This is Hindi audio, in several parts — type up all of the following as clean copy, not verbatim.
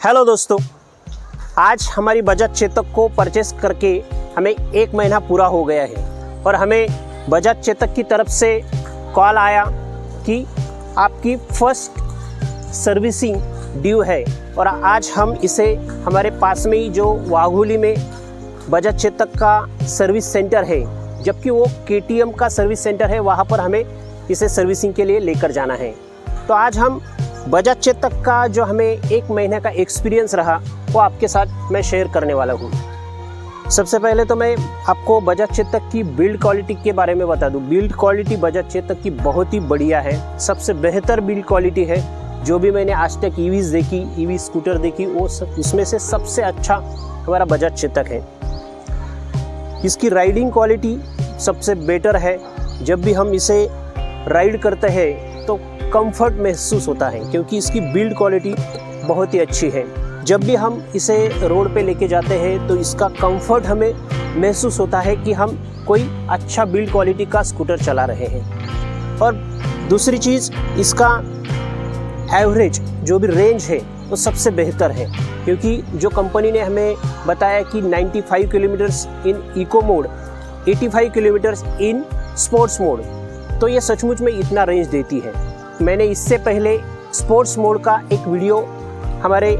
हेलो दोस्तों, आज हमारी बजाज चेतक को परचेस करके हमें 1 महीना पूरा हो गया है और हमें बजाज चेतक की तरफ से कॉल आया कि आपकी फर्स्ट सर्विसिंग ड्यू है और आज हम इसे हमारे पास में ही जो वाघोली में बजाज चेतक का सर्विस सेंटर है, जबकि वो KTM का सर्विस सेंटर है, वहाँ पर हमें इसे सर्विसिंग के लिए लेकर जाना है। तो आज हम बजाज चेतक का जो हमें 1 महीने का एक्सपीरियंस रहा वो आपके साथ मैं शेयर करने वाला हूँ। सबसे पहले तो मैं आपको बजाज चेतक की बिल्ड क्वालिटी के बारे में बता दूँ। बिल्ड क्वालिटी बजाज चेतक की बहुत ही बढ़िया है, सबसे बेहतर बिल्ड क्वालिटी है। जो भी मैंने आज तक ईवीज़ देखी, ईवी स्कूटर देखी, वो उसमें से सबसे अच्छा हमारा बजाज चेतक है। इसकी राइडिंग क्वालिटी सबसे बेटर है। जब भी हम इसे राइड करते हैं तो कंफर्ट महसूस होता है, क्योंकि इसकी बिल्ड क्वालिटी बहुत ही अच्छी है। जब भी हम इसे रोड पे लेके जाते हैं तो इसका कंफर्ट हमें महसूस होता है कि हम कोई अच्छा बिल्ड क्वालिटी का स्कूटर चला रहे हैं। और दूसरी चीज़, इसका एवरेज जो भी रेंज है वो सबसे बेहतर है, क्योंकि जो कंपनी ने हमें बताया कि 95 kilometres in eco mode, 85 kilometres in sports mode, तो ये सचमुच में इतना रेंज देती है। मैंने इससे पहले स्पोर्ट्स मोड का एक वीडियो हमारे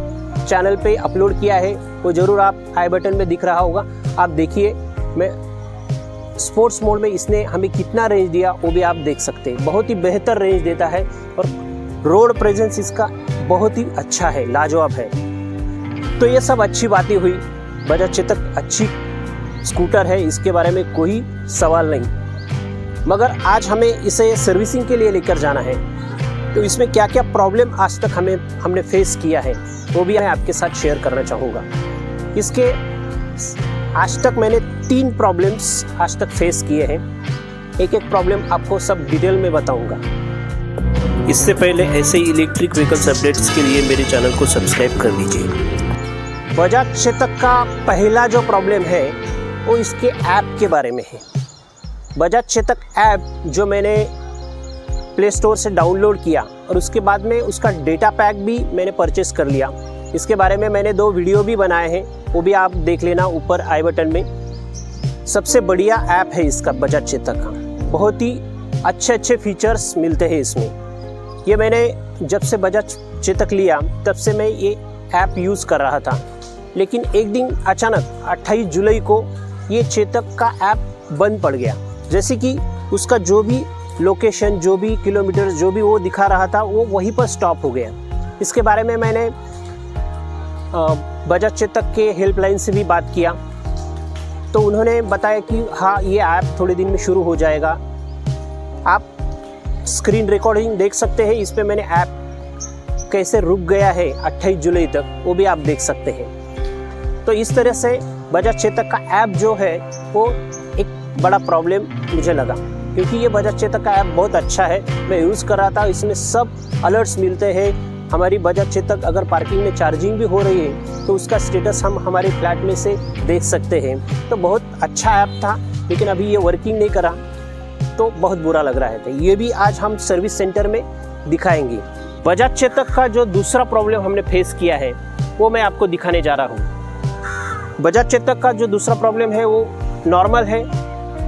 चैनल पे अपलोड किया है, वो ज़रूर आप आई बटन में दिख रहा होगा, आप देखिए। मैं स्पोर्ट्स मोड में इसने हमें कितना रेंज दिया वो भी आप देख सकते हैं। बहुत ही बेहतर रेंज देता है और रोड प्रेजेंस इसका बहुत ही अच्छा है, लाजवाब है। तो ये सब अच्छी बातें हुई। बजाज चेतक अच्छी स्कूटर है, इसके बारे में कोई सवाल नहीं, मगर आज हमें इसे सर्विसिंग के लिए लेकर जाना है। तो इसमें क्या क्या प्रॉब्लम आज तक हमने फेस किया है वो भी मैं आपके साथ शेयर करना चाहूँगा। इसके आज तक मैंने 3 प्रॉब्लम्स आज तक फेस किए हैं। एक एक प्रॉब्लम आपको सब डिटेल में बताऊँगा। इससे पहले ऐसे ही इलेक्ट्रिक व्हीकल्स अपडेट्स के लिए मेरे चैनल को सब्सक्राइब कर लीजिए। बजाज चेतक का पहला जो प्रॉब्लम है वो इसके ऐप के बारे में है। बजाज चेतक ऐप जो मैंने प्ले स्टोर से डाउनलोड किया और उसके बाद में उसका डेटा पैक भी मैंने परचेस कर लिया। इसके बारे में मैंने 2 वीडियो भी बनाए हैं, वो भी आप देख लेना ऊपर आई बटन में। सबसे बढ़िया ऐप है इसका बजाज चेतक का, बहुत ही अच्छे फीचर्स मिलते हैं इसमें। ये मैंने जब से बजाज चेतक लिया तब से मैं ये ऐप यूज़ कर रहा था, लेकिन एक दिन अचानक 28 जुलाई को ये चेतक का ऐप बंद पड़ गया। जैसे कि उसका जो भी लोकेशन, जो भी किलोमीटर, जो भी वो दिखा रहा था वो वहीं पर स्टॉप हो गया। इसके बारे में मैंने बजाज चेतक के हेल्पलाइन से भी बात किया, तो उन्होंने बताया कि हाँ, ये ऐप थोड़े दिन में शुरू हो जाएगा। आप स्क्रीन रिकॉर्डिंग देख सकते हैं, इस पर मैंने ऐप कैसे रुक गया है 28 जुलाई तक, वो भी आप देख सकते हैं। तो इस तरह से बजाज चेतक का ऐप जो है वो एक बड़ा प्रॉब्लम मुझे लगा, क्योंकि ये बजाज चेतक का ऐप बहुत अच्छा है। मैं यूज़ कर रहा था, इसमें सब अलर्ट्स मिलते हैं। हमारी बजाज चेतक अगर पार्किंग में चार्जिंग भी हो रही है तो उसका स्टेटस हम हमारे फ्लैट में से देख सकते हैं। तो बहुत अच्छा ऐप था, लेकिन अभी ये वर्किंग नहीं करा तो बहुत बुरा लग रहा है। तो ये भी आज हम सर्विस सेंटर में दिखाएंगे। बजाज चेतक का जो दूसरा प्रॉब्लम हमने फेस किया है वो मैं आपको दिखाने जा रहा हूँ। बजाज चेतक का जो दूसरा प्रॉब्लम है वो नॉर्मल है,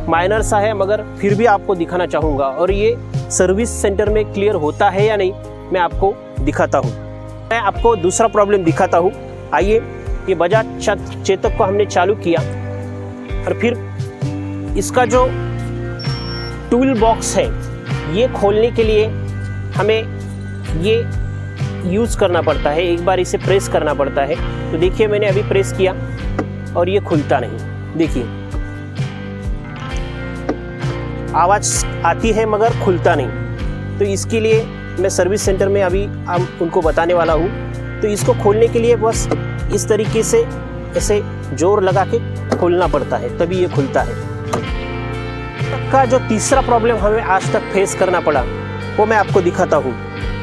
माइनर सा है, मगर फिर भी आपको दिखाना चाहूँगा। और ये सर्विस सेंटर में क्लियर होता है या नहीं मैं आपको दिखाता हूँ। मैं आपको दूसरा प्रॉब्लम दिखाता हूँ। आइए, ये बजाज चेतक को हमने चालू किया और फिर इसका जो टूल बॉक्स है ये खोलने के लिए हमें ये यूज़ करना पड़ता है। एक बार इसे प्रेस करना पड़ता है। तो देखिए, मैंने अभी प्रेस किया और ये खुलता नहीं। देखिए, आवाज़ आती है मगर खुलता नहीं। तो इसके लिए मैं सर्विस सेंटर में अभी उनको बताने वाला हूँ। तो इसको खोलने के लिए बस इस तरीके से ऐसे जोर लगा के खोलना पड़ता है, तभी ये खुलता है। का जो तीसरा प्रॉब्लम हमें आज तक फेस करना पड़ा वो मैं आपको दिखाता हूँ।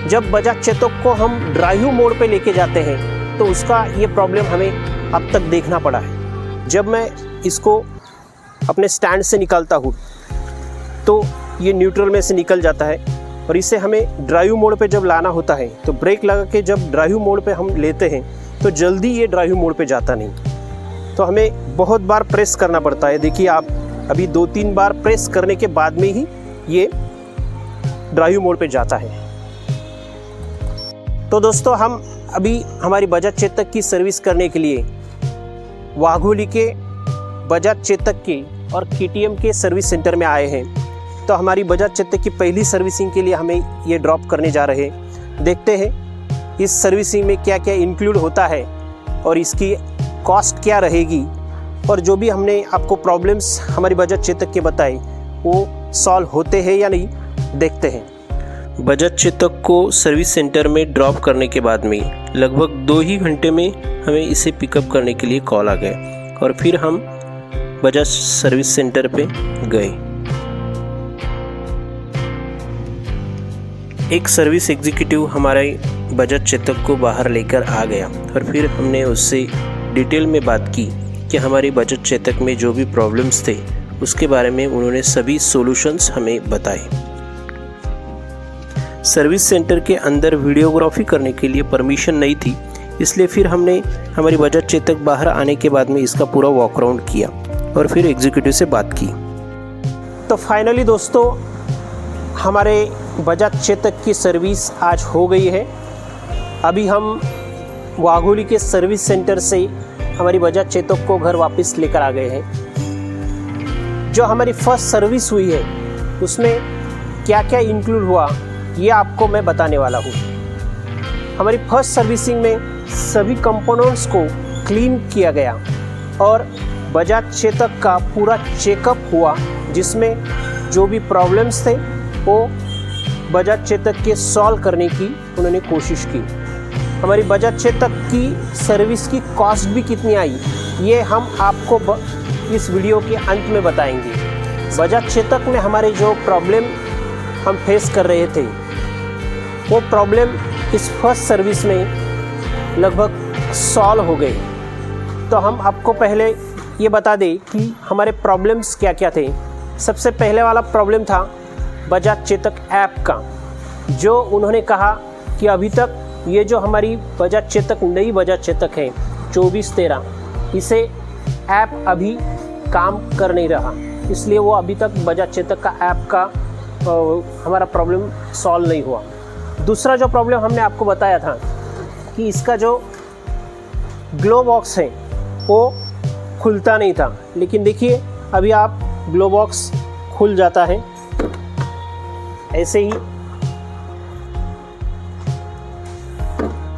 जब बजाज चेतक को हम ड्राइव मोड पे लेके जाते हैं तो उसका ये प्रॉब्लम हमें अब तक देखना पड़ा है। जब मैं इसको अपने स्टैंड से निकालता हूँ तो ये न्यूट्रल में से निकल जाता है और इसे हमें ड्राइव मोड पे जब लाना होता है तो ब्रेक लगा के जब ड्राइव मोड पे हम लेते हैं तो जल्दी ये ड्राइव मोड पे जाता नहीं, तो हमें बहुत बार प्रेस करना पड़ता है। देखिए आप अभी 2-3 बार प्रेस करने के बाद में ही ये ड्राइव मोड पे जाता है। तो दोस्तों हम अभी हमारी बजाज चेतक की सर्विस करने के लिए वाघोली के बजाज चेतक के और KTM के सर्विस सेंटर में आए हैं। तो हमारी बजाज चेतक की पहली सर्विसिंग के लिए हमें ये ड्रॉप करने जा रहे हैं। देखते हैं इस सर्विसिंग में क्या क्या इंक्लूड होता है और इसकी कॉस्ट क्या रहेगी, और जो भी हमने आपको प्रॉब्लम्स हमारी बजाज चेतक के बताए वो सॉल्व होते हैं या नहीं, देखते हैं। बजाज चेतक को सर्विस सेंटर में ड्रॉप करने के बाद में लगभग 2 ही घंटे में हमें इसे पिकअप करने के लिए कॉल आ गया और फिर हम बजाज सर्विस सेंटर पे गए। एक सर्विस एग्जीक्यूटिव हमारे बजाज चेतक को बाहर लेकर आ गया और फिर हमने उससे डिटेल में बात की कि हमारी बजाज चेतक में जो भी प्रॉब्लम्स थे उसके बारे में उन्होंने सभी सॉल्यूशंस हमें बताए। सर्विस सेंटर के अंदर वीडियोग्राफी करने के लिए परमिशन नहीं थी, इसलिए फिर हमने हमारी बजाज चेतक बाहर आने के बाद में इसका पूरा वॉक अराउंड किया और फिर एग्जीक्यूटिव से बात की। तो फाइनली दोस्तों हमारे बजाज चेतक की सर्विस आज हो गई है। अभी हम वाघोली के सर्विस सेंटर से हमारी बजाज चेतक को घर वापस लेकर आ गए हैं। जो हमारी फर्स्ट सर्विस हुई है उसमें क्या क्या इंक्लूड हुआ ये आपको मैं बताने वाला हूँ। हमारी फर्स्ट सर्विसिंग में सभी कंपोनेंट्स को क्लीन किया गया और बजाज चेतक का पूरा चेकअप हुआ, जिसमें जो भी प्रॉब्लम्स थे वो बजाज चेतक के सॉल्व करने की उन्होंने कोशिश की। हमारी बजाज चेतक की सर्विस की कॉस्ट भी कितनी आई ये हम आपको इस वीडियो के अंत में बताएंगे। बजाज चेतक में हमारे जो प्रॉब्लम हम फेस कर रहे थे वो प्रॉब्लम इस फर्स्ट सर्विस में लगभग सॉल्व हो गए। तो हम आपको पहले ये बता दें कि हमारे प्रॉब्लम्स क्या क्या थे। सबसे पहले वाला प्रॉब्लम था बजाज चेतक ऐप का, जो उन्होंने कहा कि अभी तक ये जो हमारी बजाज चेतक नई बजाज चेतक है 2413, इसे ऐप अभी काम कर नहीं रहा, इसलिए वो अभी तक बजाज चेतक का ऐप का हमारा प्रॉब्लम सॉल्व नहीं हुआ। दूसरा जो प्रॉब्लम हमने आपको बताया था कि इसका जो ग्लो बॉक्स है वो खुलता नहीं था, लेकिन देखिए अभी आप ग्लो बॉक्स खुल जाता है। ऐसे ही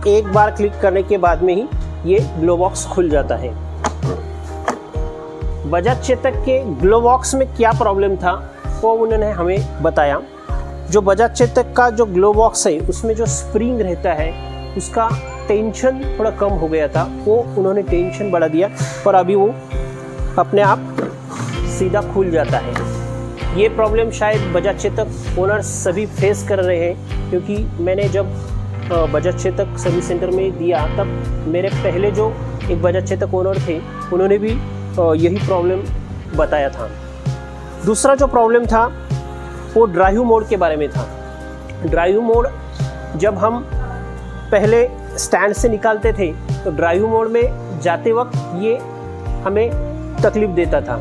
एक बार क्लिक करने के बाद में ही ये ग्लो बॉक्स खुल जाता है। बजाज चेतक के ग्लो बॉक्स में क्या प्रॉब्लम था वो उन्होंने हमें बताया। जो बजाज चेतक का जो ग्लो बॉक्स है उसमें जो स्प्रिंग रहता है उसका टेंशन थोड़ा कम हो गया था, वो उन्होंने टेंशन बढ़ा दिया और अभी वो अपने आप सीधा खुल जाता है। ये प्रॉब्लम शायद बजाज चेतक ओनर्स सभी फेस कर रहे हैं, क्योंकि मैंने जब बजाज चेतक सर्विस सेंटर में दिया तब मेरे पहले जो एक बजाज चेतक ओनर थे उन्होंने भी यही प्रॉब्लम बताया था। दूसरा जो प्रॉब्लम था वो ड्राइव मोड के बारे में था। ड्राइव मोड जब हम पहले स्टैंड से निकालते थे तो ड्राइव मोड में जाते वक्त ये हमें तकलीफ़ देता था,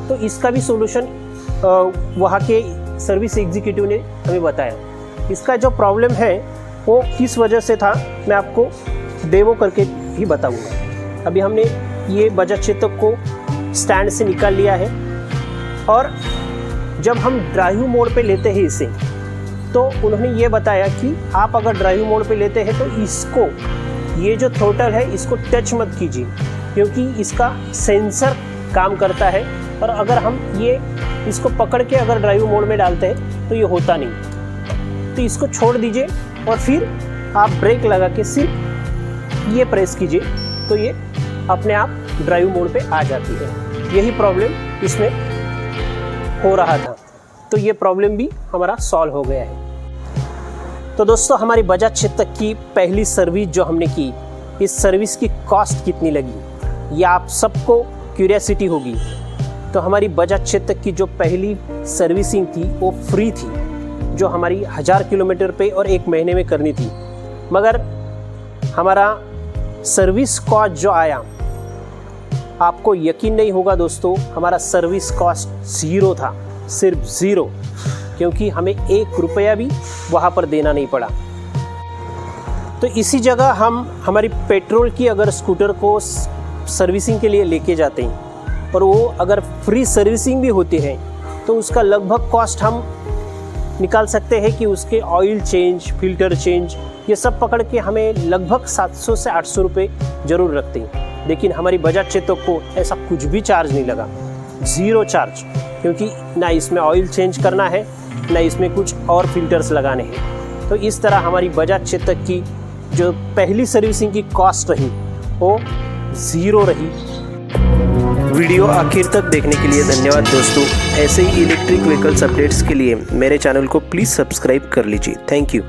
तो इसका भी सॉल्यूशन वहाँ के सर्विस एग्जीक्यूटिव ने हमें बताया। इसका जो प्रॉब्लम है वो किस वजह से था मैं आपको डेमो करके भी बताऊंगा। अभी हमने ये बजाज चेतक को स्टैंड से निकाल लिया है और जब हम ड्राइव मोड पे लेते हैं इसे, तो उन्होंने ये बताया कि आप अगर ड्राइव मोड पे लेते हैं तो इसको, ये जो थ्रोटल है इसको टच मत कीजिए, क्योंकि इसका सेंसर काम करता है और अगर हम ये इसको पकड़ के अगर ड्राइव मोड में डालते हैं तो ये होता नहीं। तो इसको छोड़ दीजिए और फिर आप ब्रेक लगा के सिर्फ ये प्रेस कीजिए तो ये अपने आप ड्राइव मोड पे आ जाती है। यही प्रॉब्लम इसमें हो रहा था, तो ये प्रॉब्लम भी हमारा सॉल्व हो गया है। तो दोस्तों हमारी बजाज चेतक की पहली सर्विस जो हमने की, इस सर्विस की कॉस्ट कितनी लगी ये आप सबको क्यूरियोसिटी होगी। तो हमारी बजाज चेतक की जो पहली सर्विसिंग थी वो फ्री थी, जो हमारी 1000 किलोमीटर पे और 1 महीने में करनी थी, मगर हमारा सर्विस कॉस्ट जो आया, आपको यकीन नहीं होगा दोस्तों, हमारा सर्विस कॉस्ट 0 था, सिर्फ 0, क्योंकि हमें 1 रुपया भी वहाँ पर देना नहीं पड़ा। तो इसी जगह हम हमारी पेट्रोल की अगर स्कूटर को सर्विसिंग के लिए लेके जाते हैं और वो अगर फ्री सर्विसिंग भी होती है तो उसका लगभग कॉस्ट हम निकाल सकते हैं कि उसके ऑयल चेंज, फिल्टर चेंज, ये सब पकड़ के हमें लगभग 700 से 800 रुपये ज़रूर रखते हैं। लेकिन हमारी बजाज चेतक को ऐसा कुछ भी चार्ज नहीं लगा, 0 चार्ज, क्योंकि ना इसमें ऑयल चेंज करना है ना इसमें कुछ और फिल्टर्स लगाने हैं। तो इस तरह हमारी बजाज चेतक की जो पहली सर्विसिंग की कॉस्ट रही वो 0 रही। वीडियो आखिर तक देखने के लिए धन्यवाद दोस्तों। ऐसे ही इलेक्ट्रिक व्हीकल्स अपडेट्स के लिए मेरे चैनल को प्लीज़ सब्सक्राइब कर लीजिए। Thank you.